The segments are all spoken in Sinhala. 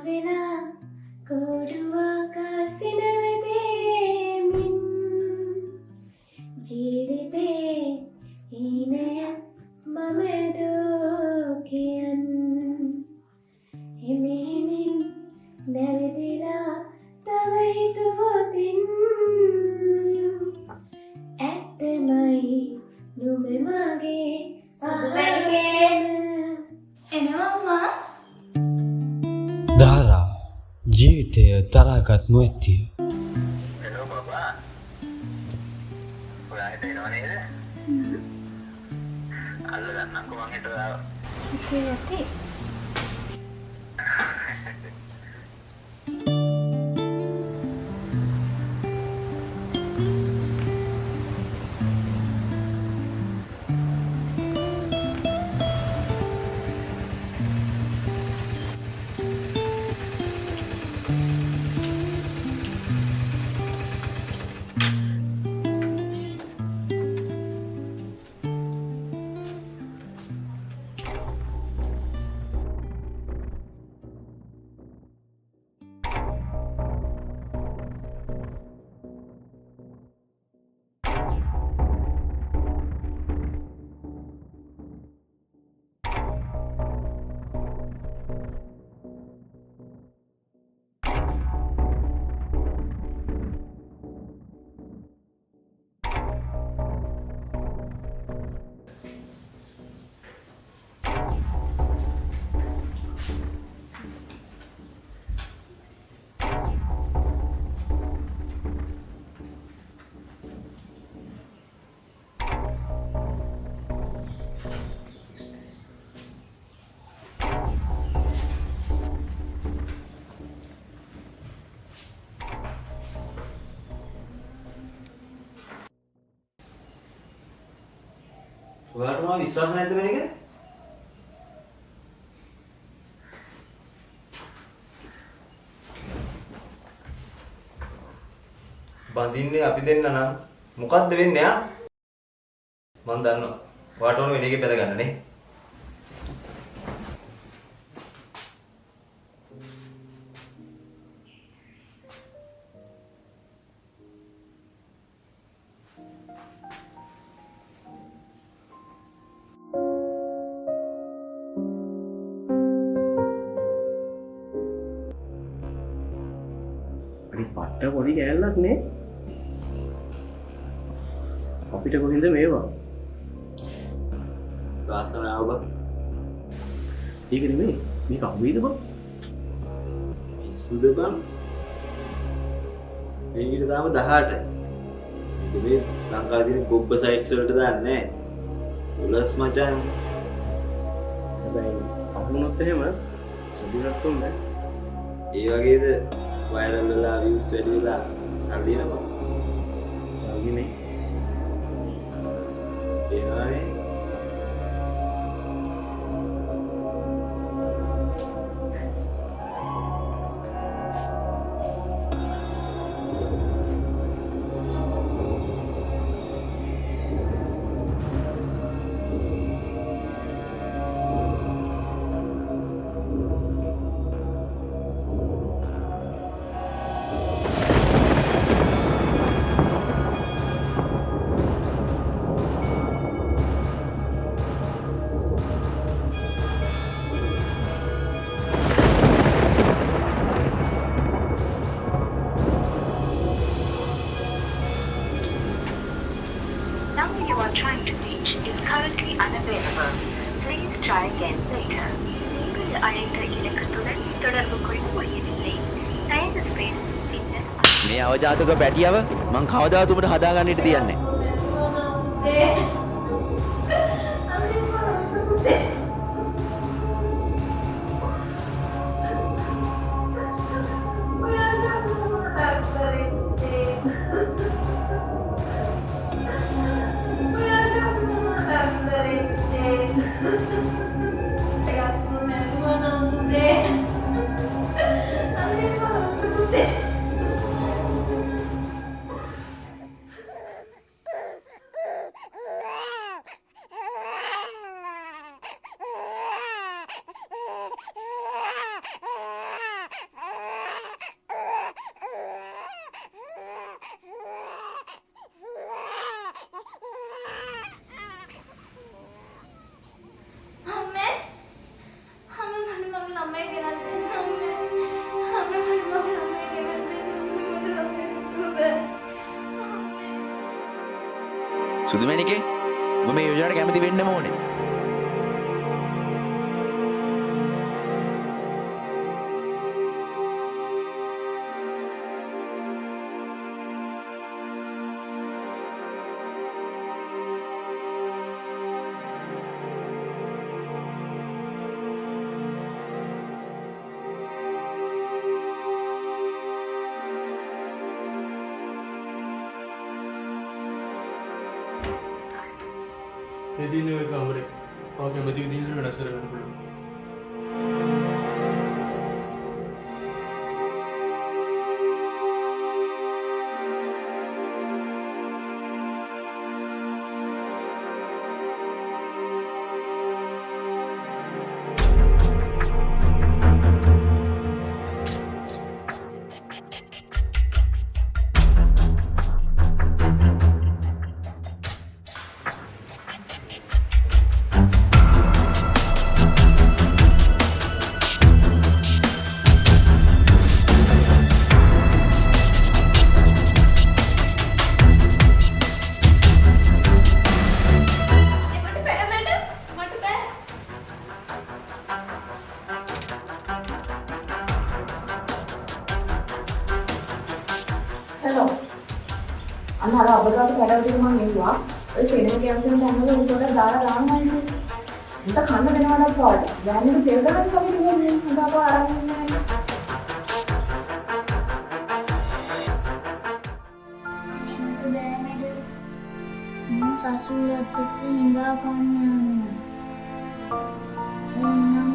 වෙලා කෝඩුවක් ආසින වෙතේමින් ජීවිතේ හීනය මම දුකියන් හිමිහිමින් නැවතිලා තව හිතුවොතින් ඇත්තමයි නුඹ මගේ එනවා ධාරා ජීවිතය තරාගත් නොඇතිය. හෙලෝ බබා. ඔයා හිත එනව නේද? අල්ල ගන්නම්කෝ මං හිතුවා ආවා. ඉතින් ඇති ඔයාලට මම විශ්වාස නැද්ද වෙන එක? බඳින්නේ අපි දෙන්න නම් මොකද්ද වෙන්නේ ආ? මම දන්නවා. ඔයාට ඕන වෙන එකේ බැල ගන්න නේ. අනිත් පට්ට පොඩි කෑල්ලක් නේ අපිට කොහෙන්ද මේවා වාසනාව බං. ඒක නෙමෙයි මේක අහුවේද බං පිස්සුද බං? මේකට තාම 18යි. මේක මේ ලංකාවේ තියෙන ගොබ්බ සයිට්ස් වලට දාන්නේ නැහැ. උලස් මචං. හැබැයි අහුනොත් එහෙම සුදුරක් උන්නේ ඒ වගේද වයිරල් වෙලා views වැඩි වෙලා සල්ලි එනවා. සල්ලිනේ එනවානේ. Number you are trying to reach is currently unavailable. Please try again later. நீங்கள் அழைத்த இலக்கத்துடன் தொடர்பு கொள்ளவில்லை. தயவு செய்து பின்னர் මේ අවජාතක පැටියව මං කවදාවත් උඹට හදාගන්න ඉඩ තියන්නේ සුදු මැණිකේ ඔබ මේ යෝජනාවට කැමති වෙන්න ඕනේ. එදිනේ ඔය කාමරේ ආ කැමති විදිහට වෙනස් කරගන්න පුළුවන්. Hello. අන්න අර අබදාට පැටවදින මම නෙවුවා. ඔය සෙනෙම කැන්සල් කරනකොට උඩට දාලා දාන්නයි සර්. උන්ට කන්න දෙනවනම් පාඩ. දැන් ඉතින් තෙල් ගන්න කලින් ඉන්නේ උදාව ආරම්භ වෙනවා. සසුලත් එක්ක හිඟා පාන්න යනවා. ඕනම්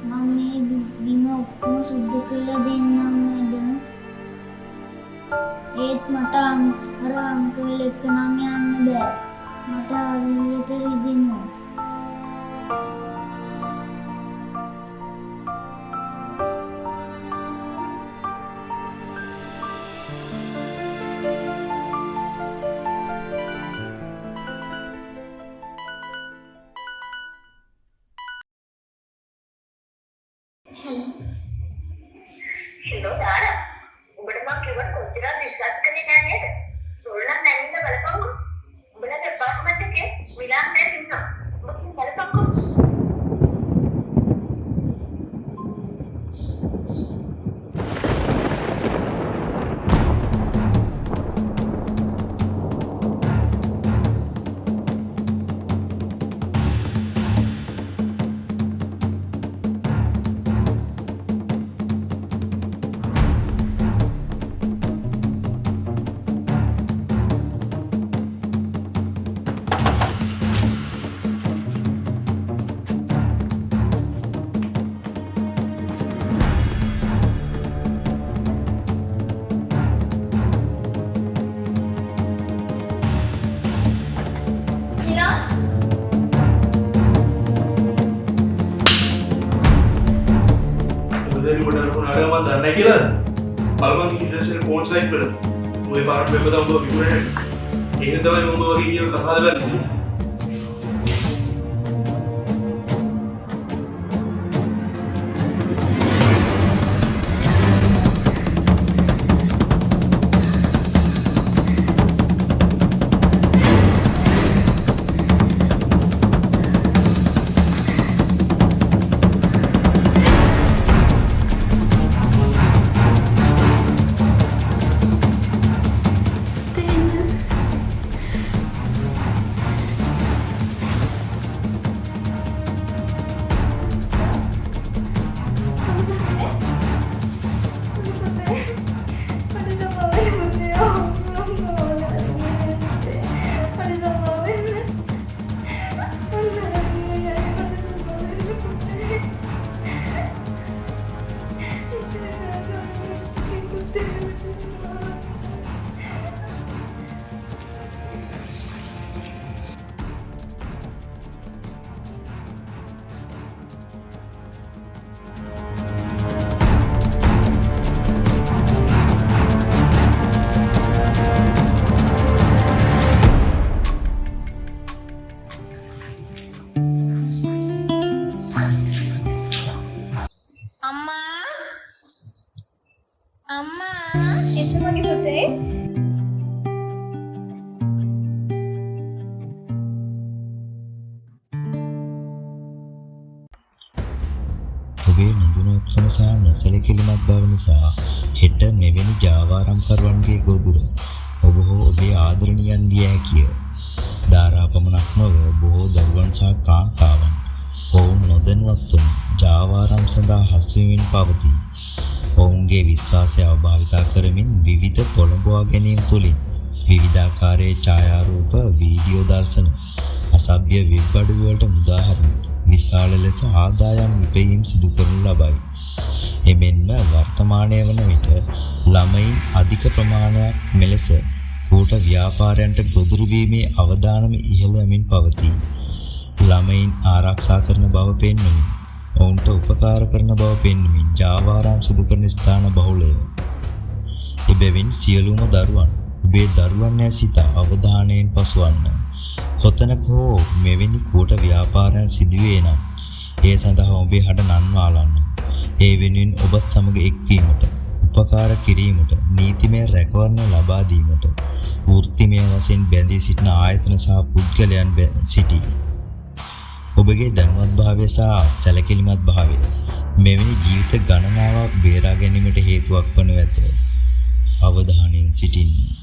මම මේ බිම ඔක්කොම සුද්ධ කරලා දෙන්නම් මැඩම්. ඒත් මට අර අංකල් එක්ක නම් යන්න බෑ. මට හරියට රිදෙනවා. හෙලෝ දාන උඹට මම කිව්වට කොච්චරද විශ්වාස කරන්නේ නැහැ නේද? සෝල්ලා නැන්ද බලපංකො. උඹලගේ ඩිපාර්ට්මන්ට් එකේ විලාස් නැහැ ඉන්නවා. ඔබ බලපංකො. මම දන්නේ කියලා බලමන් ඉන්ටර්නැෂනල් ෆෝන් සයිට් වල ඔය පාරට වෙබ් එක උඹ විකුණන්නේ. ඒක තමයි උඹ වගේ කියන කසාද බැලුවේ. මෝඩකම සහ නොසැලකිලිමත් බව නිසා හෙට මෙවැනි ජාවාරම්කරුවන්ගේ ගොදුර ඔබ හෝ ඔබේ ආදරණීයන් විය හැකිය. දාරා පමණක් නොව බොහෝ දරුවන් සහ කාන්තාවන් ඔවුන් නොදැනුවත්වම ජාවාරම් සඳහා හසුවීමින් පවතී. ඔවුන්ගේ විශ්වාසය අවභාවිතා කරමින් විවිධ පොළඹවා ගැනීම තුළින් විවිධාකාරයේ ඡායාරූප වීඩියෝ දර්ශන අසභ්‍ය වෙබ් අඩවිවලට මුදා හරින විශාල ලෙස ආදායම් විපයීම් සිදු කරනු ලබයි. එමෙන්ම වර්තමානය වන විට ළමයින් අධික ප්‍රමාණයක් මෙලෙස කූට ව්‍යාපාරයන්ට ගොදුරු වීමේ අවදානම ඉහළ යමින් පවතී. ළමයින් ආරක්ෂා කරන බව පෙන්වමින් ඔවුන්ට උපකාර කරන බව පෙන්වමින් ජාවාරම් සිදු කරන ස්ථාන බහුලය. එබැවින් සියලුම දරුවන් ඔබේ දරුවන් යැයි සිතා අවධානයෙන් පසුවන්න. කොතැනක හෝ මෙවැනි කූට ව්‍යාපාරයන් සිදුවේ නම් ඒ සඳහා ඔබේ හඬ නන්වාලන්න. ඒ වෙනුවෙන් ඔබත් සමග එක්වීමට, උපකාර කිරීමට, නීතිමය රැකවරණ ලබා දීමට වෘත්තිමය වශයෙන් බැඳී සිටින ආයතන සහ පුද්ගලයන් සිටී. ඔබගේ දැනුවත්භාවය සහ සැලකිලිමත් භාවය මෙවැනි ජීවිත ගණනාවක් බේරා ගැනීමට හේතුවක් වනු ඇත. අවධානයෙන් සිටින්න.